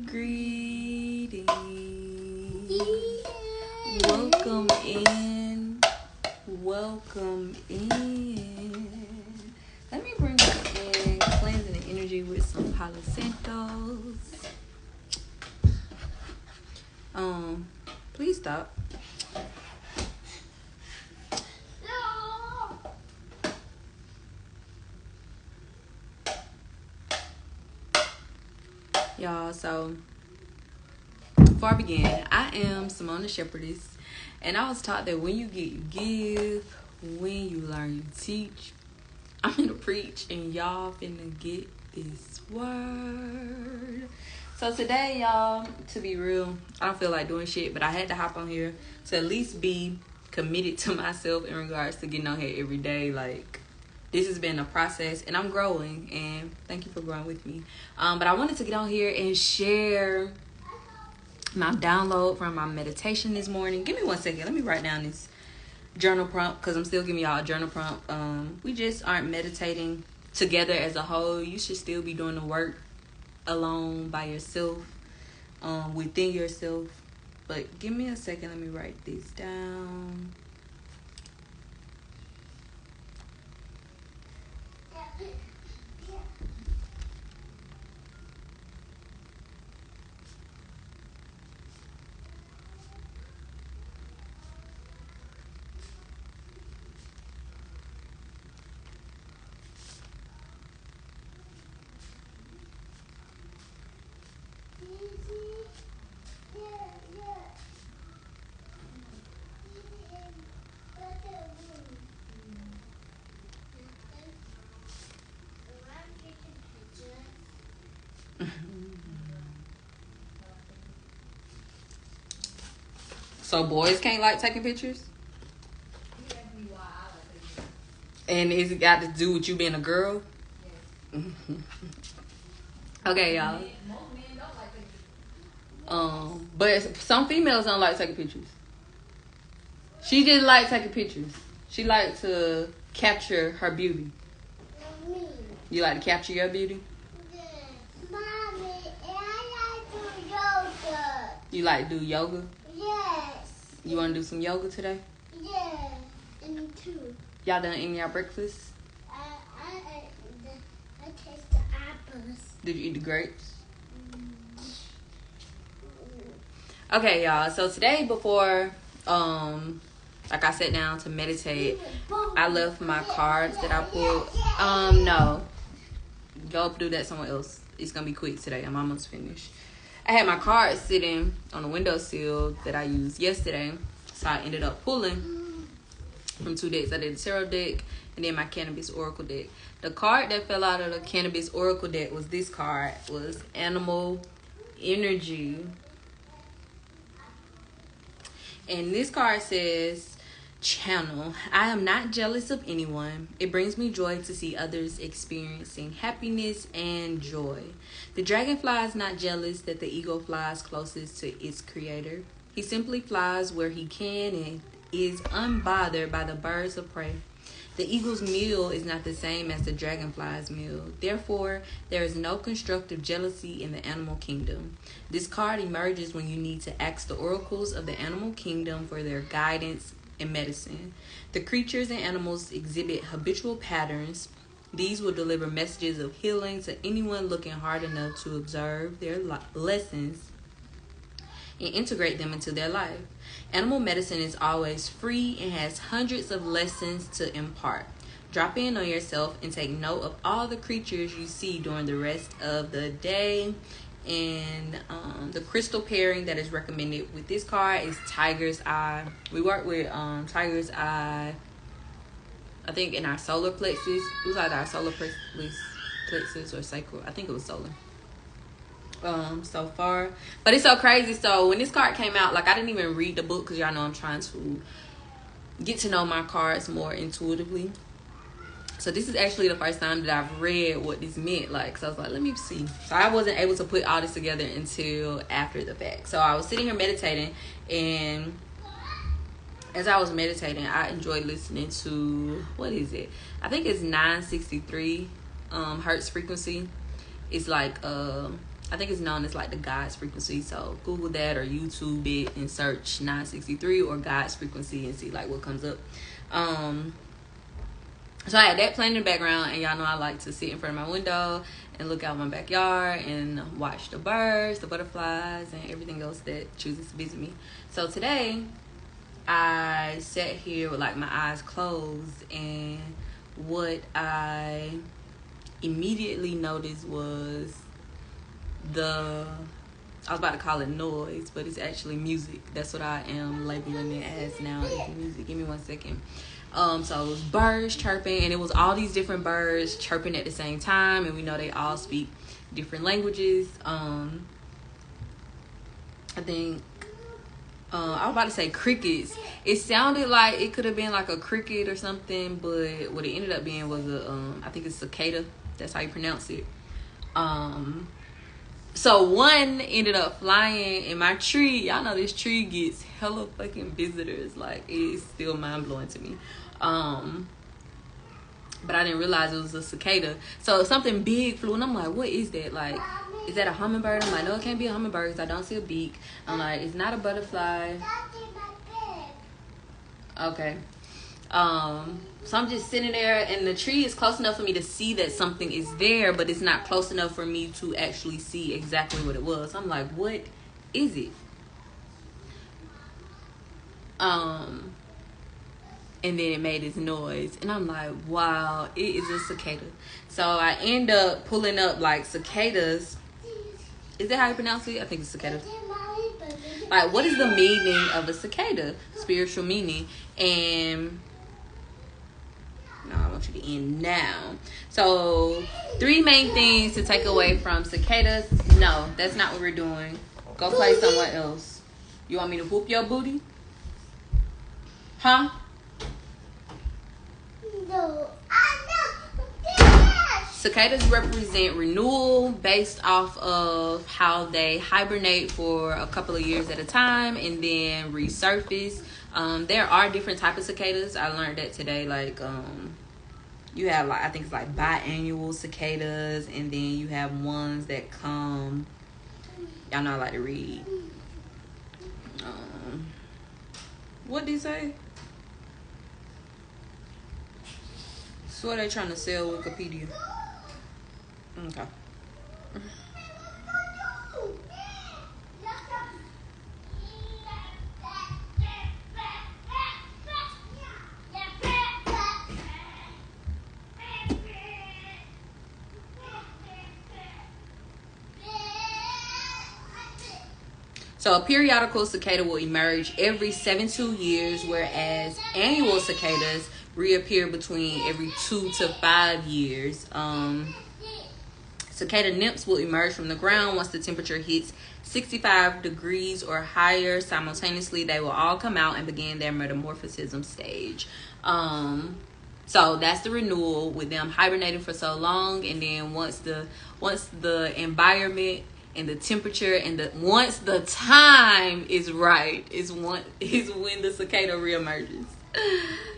Greetings. Welcome in. Welcome in. Let me bring us in, cleansing the energy with some Palo Santos. Please stop. Y'all, so before I begin, I am Simone, Shepherdess, and I was taught that when you get, you give. When you learn, you teach. I'm finna preach, and y'all finna get this word. So today, y'all, to be real, I don't feel like doing shit, but I had to hop on here to at least be committed to myself in regards to getting on here every day. Like, this has been a process, and I'm growing, and thank you for growing with me. But I wanted to get on here and share my download from my meditation this morning. Give me 1 second. Let me write down this journal prompt, because I'm still giving y'all a journal prompt. We just aren't meditating together as a whole. You should still be doing the work alone, by yourself, within yourself. But give me a second. Let me write this down. So boys can't like taking pictures? And is it got to do with you being a girl? Okay, y'all. But some females don't like taking pictures. She just like taking pictures. She like to capture her beauty. You like to capture your beauty? Mommy, I like to do yoga. You like to do yoga? Yes. You want to do some yoga today? Yes. And me too. Y'all done eating your breakfast? I taste the apples. Did you eat the grapes? Okay, y'all. So today, before like I sat down to meditate, I left my cards that I pulled. No. Go do that somewhere else. It's gonna be quick today. I'm almost finished. I had my cards sitting on the windowsill that I used yesterday, so I ended up pulling from 2 decks. I did the tarot deck and then my cannabis oracle deck. The card that fell out of the cannabis oracle deck was this card. It was animal energy, and this card says, channel. I am not jealous of anyone. It brings me joy to see others experiencing happiness and joy. The dragonfly is not jealous that the eagle flies closest to its creator. He simply flies where he can and is unbothered by the birds of prey. The eagle's meal is not the same as the dragonfly's meal. Therefore, there is no constructive jealousy in the animal kingdom. This card emerges when you need to ask the oracles of the animal kingdom for their guidance and medicine. The creatures and animals exhibit habitual patterns. These will deliver messages of healing to anyone looking hard enough to observe their lessons and integrate them into their life. Animal medicine is always free and has hundreds of lessons to impart. Drop in on yourself and take note of all the creatures you see during the rest of the day. And the crystal pairing that is recommended with this card is Tiger's Eye. We work with Tiger's Eye, I think, in our solar plexus. It was either our solar plexus or sacral. I think it was solar. So far, but it's so crazy. So when this card came out, like, I didn't even read the book, because y'all know I'm trying to get to know my cards more intuitively. So this is actually the first time that I've read what this meant. Like, so I was like, let me see. So I wasn't able to put all this together until after the fact. So I was sitting here meditating, and as I was meditating, I enjoyed listening to, what is it? I think it's 963 hertz frequency. It's like I think it's known as like the God's frequency. So Google that or YouTube it and search 963 or God's frequency and see like what comes up. So I had that playing in the background, and y'all know I like to sit in front of my window and look out my backyard and watch the birds, the butterflies, and everything else that chooses to visit me. So today I sat here with like my eyes closed, and what I immediately noticed was I was about to call it noise, but it's actually music. That's what I am labeling it as now, is music. Give me 1 second. So it was birds chirping, and it was all these different birds chirping at the same time, and we know they all speak different languages. I think I was about to say crickets. It sounded like it could have been like a cricket or something, but what it ended up being was I think it's cicada. That's how you pronounce it. So one ended up flying in my tree. Y'all know this tree gets hella fucking visitors. Like, it's still mind blowing to me. But I didn't realize it was a cicada. So something big flew, and I'm like, what is that? Like, is that a hummingbird? I'm like, no, it can't be a hummingbird because I don't see a beak. I'm like, it's not a butterfly. Okay. So I'm just sitting there, and the tree is close enough for me to see that something is there, but it's not close enough for me to actually see exactly what it was. I'm like, what is it? And then it made this noise, and I'm like, wow, it is a cicada. So I end up pulling up like cicadas. Is that how you pronounce it? I think it's cicadas. Like, what is the meaning of a cicada? Spiritual meaning. And no, I want you to end now. So 3 main things to take away from cicadas. No, that's not what we're doing. Go play somewhere else. You want me to whoop your booty? Huh? No. Cicadas represent renewal based off of how they hibernate for a couple of years at a time and then resurface. There are different types of cicadas. I learned that today. Like, you have like, I think it's like biannual cicadas, and then you have ones that come. Y'all know I like to read. What did he say? So they trying to sell Wikipedia. Okay. So a periodical cicada will emerge every 72 years, whereas annual cicadas reappear between every 2 to 5 years. Cicada nymphs will emerge from the ground once the temperature hits 65 degrees or higher. Simultaneously, they will all come out and begin their metamorphosis stage. So that's the renewal with them hibernating for so long, and then once the environment and the temperature and once the time is right is when the cicada reemerges.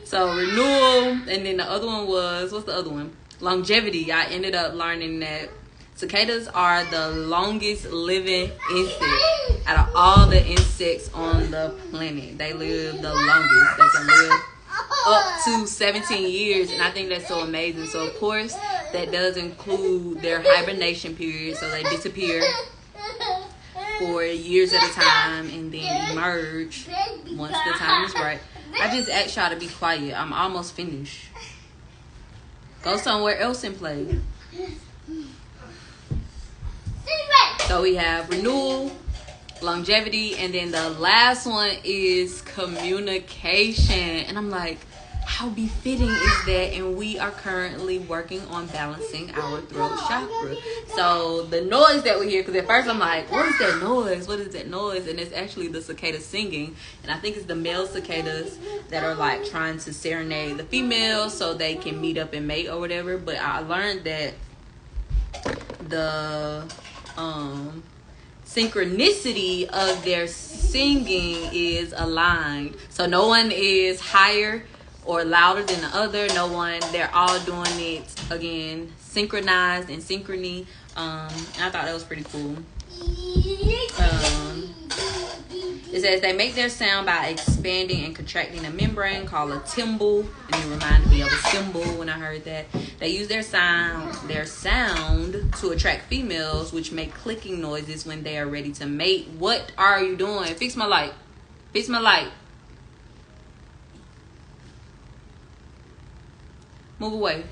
So renewal, and then the other one was, what's the other one? Longevity. I ended up learning that cicadas are the longest living insect out of all the insects on the planet. They live the longest. They can live up to 17 years, and I think that's so amazing. So of course that does include their hibernation period, so they disappear for years at a time and then emerge once the time is right. I just asked y'all to be quiet. I'm almost finished. Go somewhere else and play. So we have renewal, longevity, and then the last one is communication. And I'm like, how befitting is that? And we are currently working on balancing our throat chakra. So the noise that we hear, because at first I'm like, what is that noise? What is that noise? And it's actually the cicada singing. And I think it's the male cicadas that are like trying to serenade the females so they can meet up and mate or whatever. But I learned that the synchronicity of their singing is aligned. So no one is higher or louder than the other. No one, they're all doing it again synchronized in synchrony I thought that was pretty cool. It says they make their sound by expanding and contracting a membrane called a timbal, and it reminded me of a cymbal when I heard that. They use their sound to attract females, which make clicking noises when they are ready to mate. What are you doing? Fix my light. Fix my light. Move away.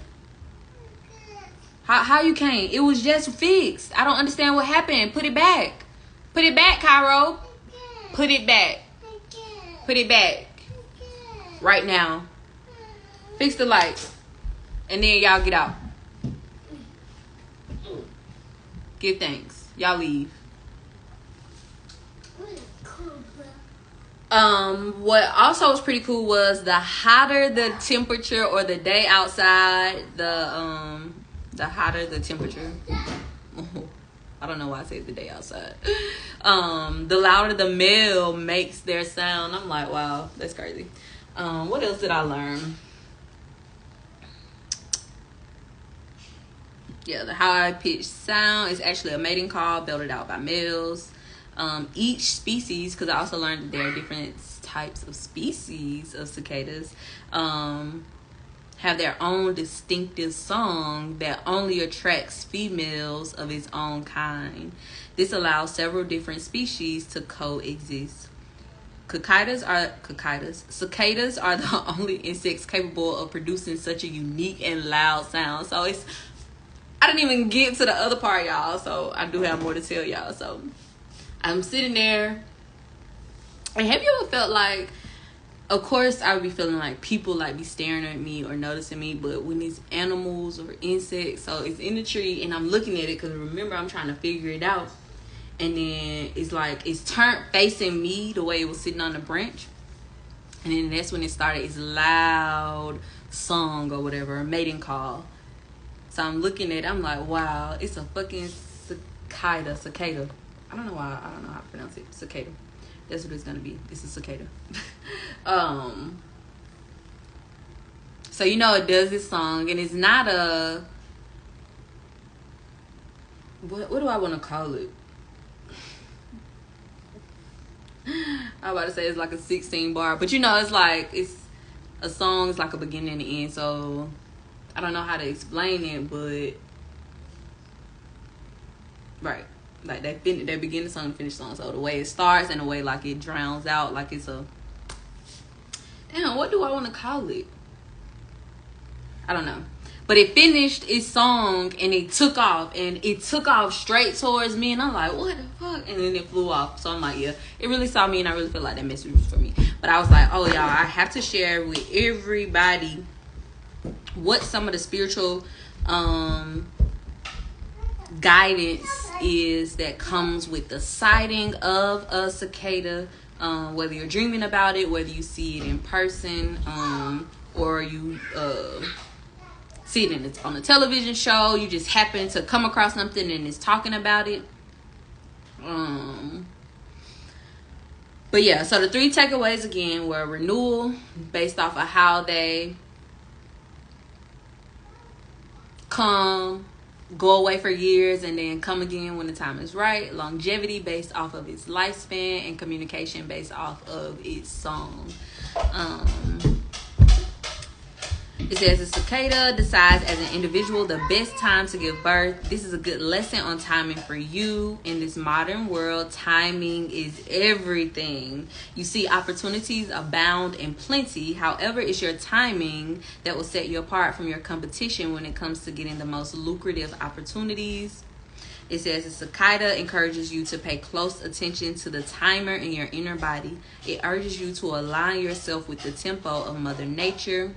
How you can't? It was just fixed. I don't understand what happened. Put it back. Put it back, Cairo. Put it back. Put it back. Right now. Fix the lights. And then y'all get out. Give thanks. Y'all leave. What also was pretty cool was the hotter the temperature or the day outside, the hotter the temperature. I don't know why I say the day outside. The louder the male makes their sound. I'm like, wow, that's crazy. What else did I learn? Yeah, the high-pitched sound is actually a mating call belted out by males. Each species, because I also learned that there are different types of species of cicadas, have their own distinctive song that only attracts females of its own kind. This allows several different species to coexist. Cicadas are the only insects capable of producing such a unique and loud sound. So I didn't even get to the other part, y'all. So I do have more to tell y'all. So I'm sitting there. And have you ever felt like, of course, I would be feeling like people like be staring at me or noticing me, but when these animals or insects, so it's in the tree and I'm looking at it because remember I'm trying to figure it out, and then it's like it's turned facing me the way it was sitting on the branch, and then that's when it started its loud song or whatever, a mating call. So I'm looking at it, I'm like, wow, it's a fucking cicada. I don't know how to pronounce it. Cicada. That's what it's gonna be. It's a cicada. So you know it does this song, and it's not a what do I want to call it? I'm about to say it's like a 16 bar, but you know it's like it's a song. It's like a beginning and an end. So I don't know how to explain it, but right. Like they begin the song and finish the song. So the way it starts and the way like it drowns out, like it's a damn, what do I want to call it? I don't know. But it finished its song and it took off, and it took off straight towards me, and I'm like, what the fuck? And then it flew off. So I'm like, yeah, it really saw me, and I really feel like that message was for me. But I was like, oh y'all, I have to share with everybody what some of the spiritual guidance is that comes with the sighting of a cicada, whether you're dreaming about it, whether you see it in person, or you see it on a television show, you just happen to come across something and it's talking about it. But yeah, so the 3 takeaways again were renewal, based off of how they come, go away for years, and then come again when the time is right. Longevity based off of its lifespan, and communication based off of its song. It says a cicada decides as an individual the best time to give birth. This is a good lesson on timing for you. In this modern world, timing is everything. You see, opportunities abound in plenty. However, it's your timing that will set you apart from your competition when it comes to getting the most lucrative opportunities. It says a cicada encourages you to pay close attention to the timer in your inner body. It urges you to align yourself with the tempo of Mother Nature.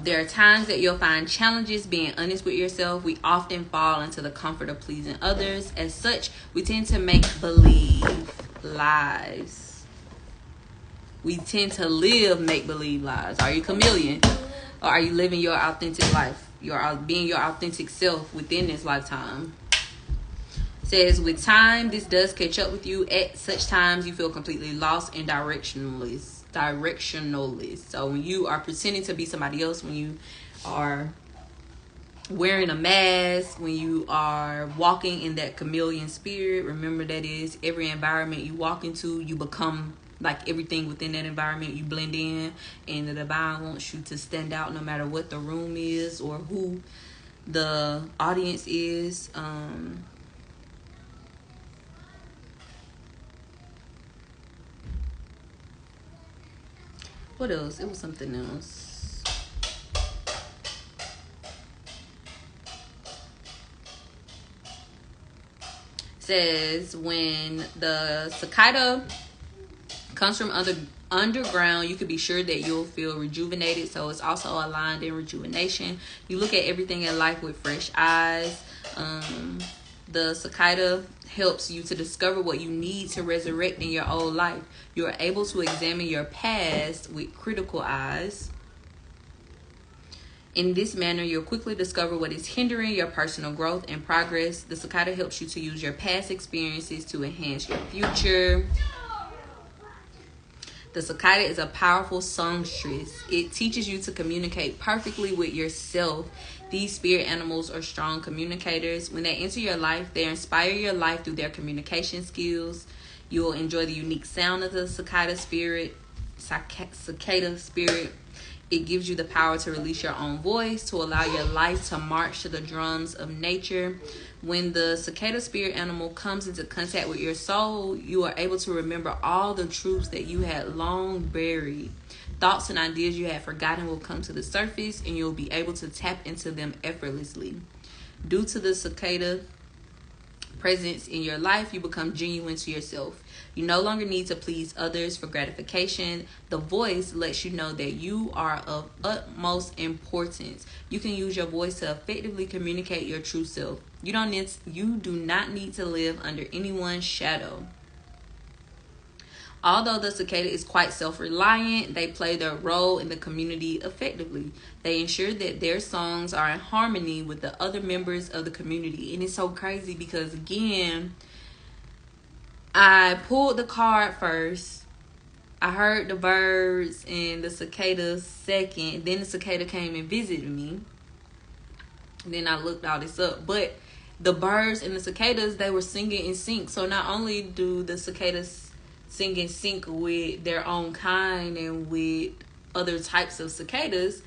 There are times that you'll find challenges being honest with yourself. We often fall into the comfort of pleasing others. As such, we tend to make believe lives. We tend to live make believe lives. Are you a chameleon, or are you living your authentic life? You're being your authentic self within this lifetime. It says with time, this does catch up with you. At such times, you feel completely lost and directionless. So when you are pretending to be somebody else, when you are wearing a mask, when you are walking in that chameleon spirit. Remember, that is every environment you walk into, you become like everything within that environment. You blend in, and the divine wants you to stand out no matter what the room is or who the audience is. What else? It was something else. Says when the cicada comes from underground, you can be sure that you'll feel rejuvenated. So it's also aligned in rejuvenation. You look at everything in life with fresh eyes. The cicada helps you to discover what you need to resurrect in your old life. You are able to examine your past with critical eyes. In this manner, you'll quickly discover what is hindering your personal growth and progress. The cicada helps you to use your past experiences to enhance your future. The cicada is a powerful songstress. It teaches you to communicate perfectly with yourself. These spirit animals are strong communicators. When they enter your life, they inspire your life through their communication skills. You will enjoy the unique sound of the cicada spirit. It gives you the power to release your own voice, to allow your life to march to the drums of nature. When the cicada spirit animal comes into contact with your soul, you are able to remember all the truths that you had long buried. Thoughts and ideas you had forgotten will come to the surface, and you'll be able to tap into them effortlessly. Due to the cicada presence in your life, you become genuine to yourself. You no longer need to please others for gratification. The voice lets you know that you are of utmost importance. You can use your voice to effectively communicate your true self. You do not need to live under anyone's shadow. Although the cicada is quite self-reliant, they play their role in the community effectively. They ensure that their songs are in harmony with the other members of the community. And it's so crazy because, again, I pulled the card first. I heard the birds and the cicadas second. Then the cicada came and visited me. Then I looked all this up. But the birds and the cicadas, they were singing in sync. So not only do the cicadas sing in sync with their own kind and with other types of cicadas,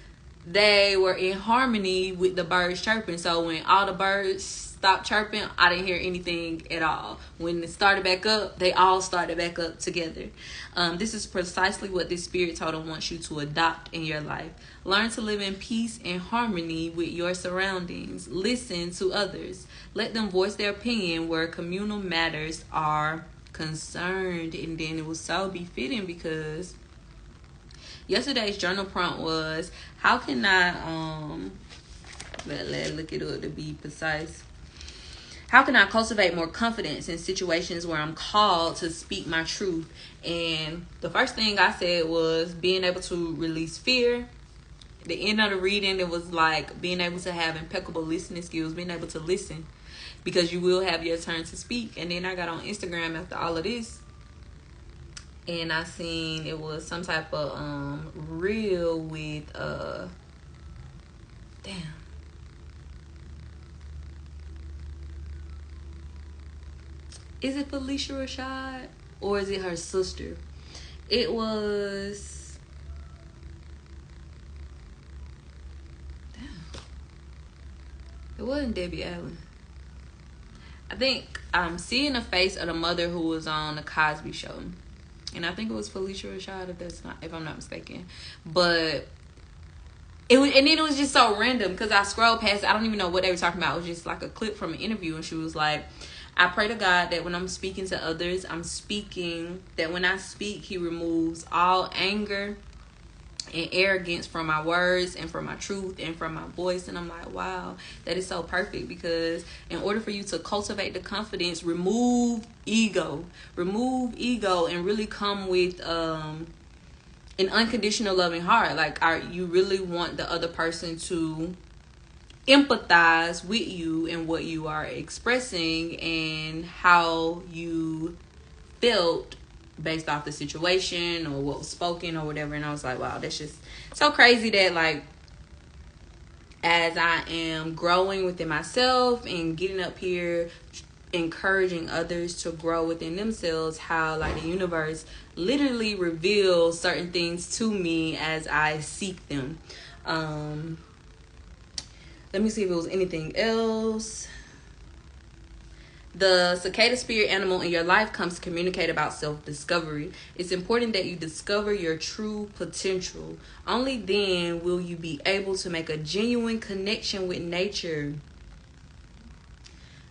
they were in harmony with the birds chirping. So when all the birds stopped chirping, I didn't hear anything at all. When it started back up, they all started back up together. This is precisely what this spirit totem wants you to adopt in your life. Learn to live in peace and harmony with your surroundings. Listen to others. Let them voice their opinion where communal matters are concerned. And then it was so befitting because yesterday's journal prompt was, how can I let's look it up to be precise. How can I cultivate more confidence in situations where I'm called to speak my truth? And the first thing I said was being able to release fear. The end of the reading, it was like being able to have impeccable listening skills, being able to listen, because you will have your turn to speak. And then I got on Instagram after all of this, and I seen it was some type of reel with is it Felicia Rashad or is it her sister? It was it wasn't Debbie Allen. I think I'm seeing the face of the mother who was on the Cosby Show, and I think it was Felicia Rashad, if I'm not mistaken. But it was, and then it was just so random because I scrolled past. I don't even know what they were talking about. It was just like a clip from an interview, and she was like, "I pray to God that when I'm speaking to others, that when I speak, He removes all anger and arrogance from my words and from my truth and from my voice." And I'm like, wow, that is so perfect, because in order for you to cultivate the confidence, remove ego and really come with an unconditional loving heart. Like, you really want the other person to empathize with you and what you are expressing and how you felt based off the situation or what was spoken or whatever. And I was like, wow, that's just so crazy that, like, as I am growing within myself and getting up here, encouraging others to grow within themselves, how like the universe literally reveals certain things to me as I seek them. Let me see if it was anything else. The cicada spirit animal in your life comes to communicate about self-discovery. It's important that you discover your true potential. Only then will you be able to make a genuine connection with nature.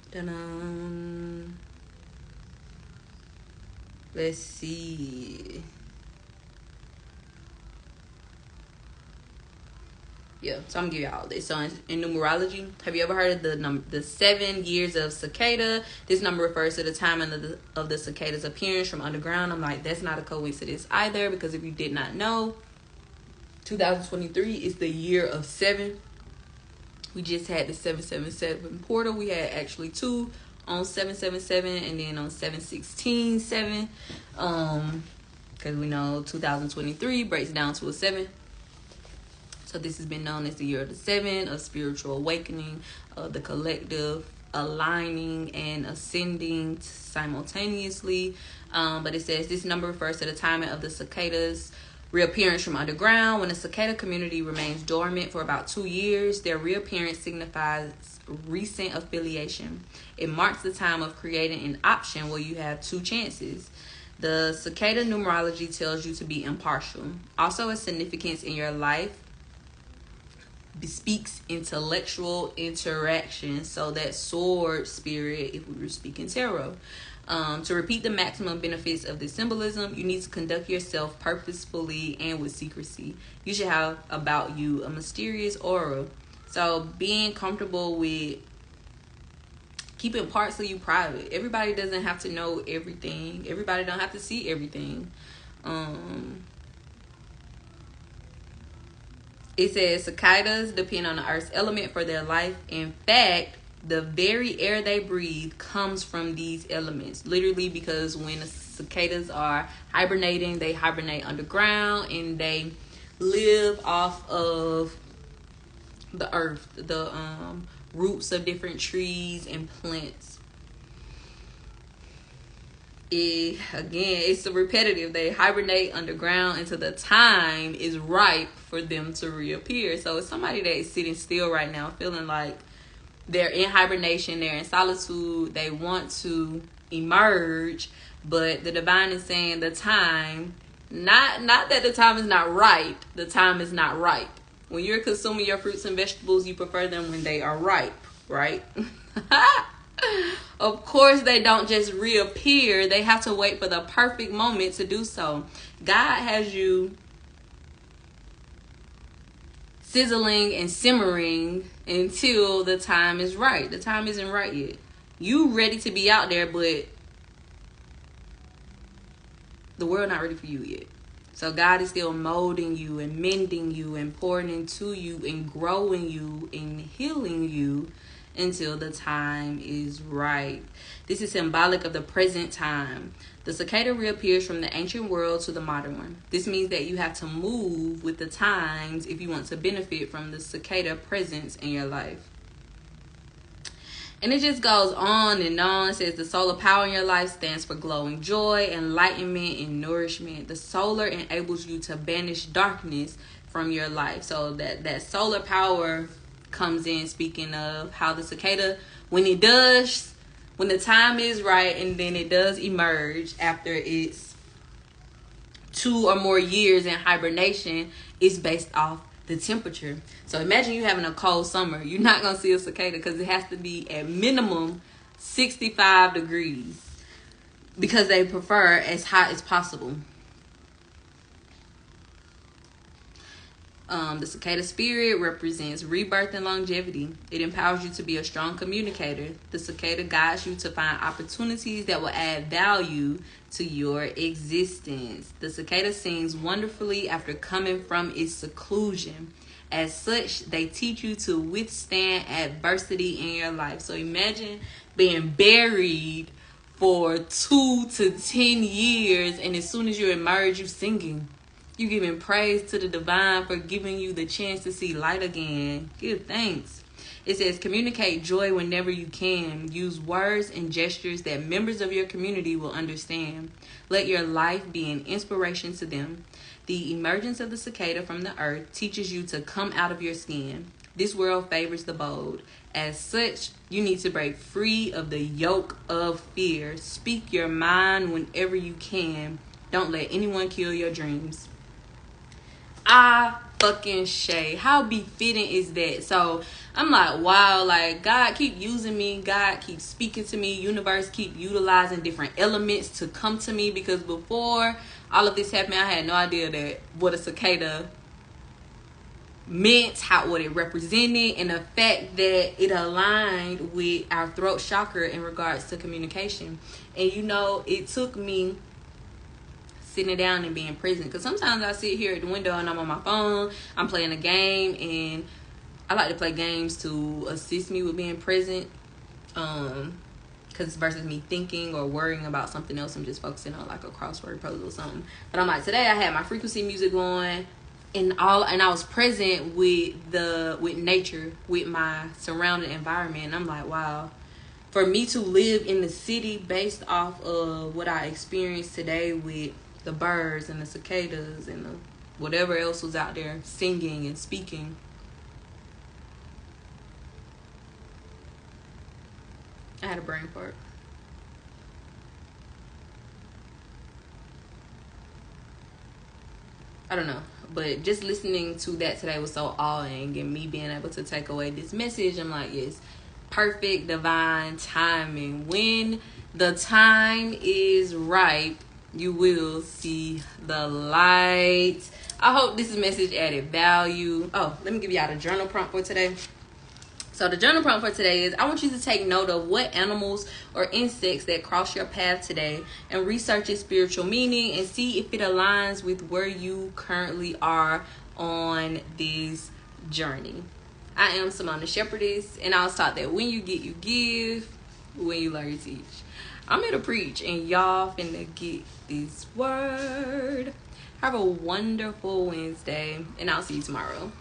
Dun-dun. Let's see. Yeah, so I'm gonna give you all this. So in numerology, have you ever heard of the 7 years of cicada? This number refers to the time of the cicada's appearance from underground. I'm like, that's not a coincidence either, because if you did not know, 2023 is the year of 7. We just had the 777 portal. We had actually 2 on 777 and then on 716 because we know 2023 breaks down to a 7. So this has been known as the year of the 7, of spiritual awakening, of the collective aligning and ascending simultaneously. But it says this number refers to the timing of the cicada's reappearance from underground. When the cicada community remains dormant for about 2 years, their reappearance signifies recent affiliation. It marks the time of creating an option where you have 2 chances. The cicada numerology tells you to be impartial. Also, a significance in your life bespeaks intellectual interaction. So that sword spirit, if we were speaking tarot. To repeat the maximum benefits of this symbolism, you need to conduct yourself purposefully and with secrecy. You should have about you a mysterious aura. So being comfortable with keeping parts of you private. Everybody doesn't have to know everything. Everybody don't have to see everything. It says cicadas depend on the earth's element for their life. In fact, the very air they breathe comes from these elements. Literally, because when the cicadas are hibernating, they hibernate underground and they live off of the earth, the roots of different trees and plants. It's repetitive. They hibernate underground until the time is ripe for them to reappear. So it's somebody that is sitting still right now, feeling like they're in hibernation, they're in solitude, they want to emerge, but the divine is saying the time, not that the time is not right, the time is not ripe. When you're consuming your fruits and vegetables, you prefer them when they are ripe, right? Of course, they don't just reappear. They have to wait for the perfect moment to do so. God has you sizzling and simmering until the time is right. The time isn't right yet. You ready to be out there, but the world not ready for you yet. So God is still molding you and mending you and pouring into you and growing you and healing you until the time is right. This is symbolic of the present time. The cicada reappears from the ancient world to the modern one. This means that you have to move with the times if you want to benefit from the cicada presence in your life. And it just goes on and on. It says the solar power in your life stands for glowing joy, enlightenment, and nourishment. The solar enables you to banish darkness from your life. So that solar power comes in, speaking of how the cicada, when the time is right and then it does emerge after its 2 or more years in hibernation, it's based off the temperature. So imagine you having a cold summer. You're not going to see a cicada because it has to be at minimum 65 degrees because they prefer as hot as possible. The cicada spirit represents rebirth and longevity. It empowers you to be a strong communicator. The cicada guides you to find opportunities that will add value to your existence. The cicada sings wonderfully after coming from its seclusion. As such, they teach you to withstand adversity in your life. So imagine being buried for 2 to 10 years, and as soon as you emerge, you singing. You giving praise to the divine for giving you the chance to see light again. Give thanks. It says, communicate joy whenever you can. Use words and gestures that members of your community will understand. Let your life be an inspiration to them. The emergence of the cicada from the earth teaches you to come out of your skin. This world favors the bold. As such, you need to break free of the yoke of fear. Speak your mind whenever you can. Don't let anyone kill your dreams. Fucking Shay. How befitting is that? So I'm like, wow, like God keep using me. God keep speaking to me. Universe keep utilizing different elements to come to me, because before all of this happened, I had no idea that what a cicada meant, what it represented, and the fact that it aligned with our throat chakra in regards to communication. And you know, it took me sitting down and being present, because sometimes I sit here at the window and I'm on my phone, I'm playing a game, and I like to play games to assist me with being present, because versus me thinking or worrying about something else, I'm just focusing on like a crossword puzzle or something. But I'm like, today I had my frequency music going, and I was present with nature, with my surrounding environment. And I'm like, wow, for me to live in the city based off of what I experienced today with the birds and the cicadas and the whatever else was out there singing and speaking, I had a brain fart. I don't know, but just listening to that today was so awing, and me being able to take away this message, I'm like, yes, perfect divine timing. When the time is right, you will see the light. I hope this message added value. Oh, let me give y'all the journal prompt for today. So the journal prompt for today is, I want you to take note of what animals or insects that cross your path today and research its spiritual meaning and see if it aligns with where you currently are on this journey. I am Simone, the Shepherdess, and I was taught that when you get, you give. When you learn, you teach. I'm here to preach, and y'all finna get this word. Have a wonderful Wednesday, and I'll see you tomorrow.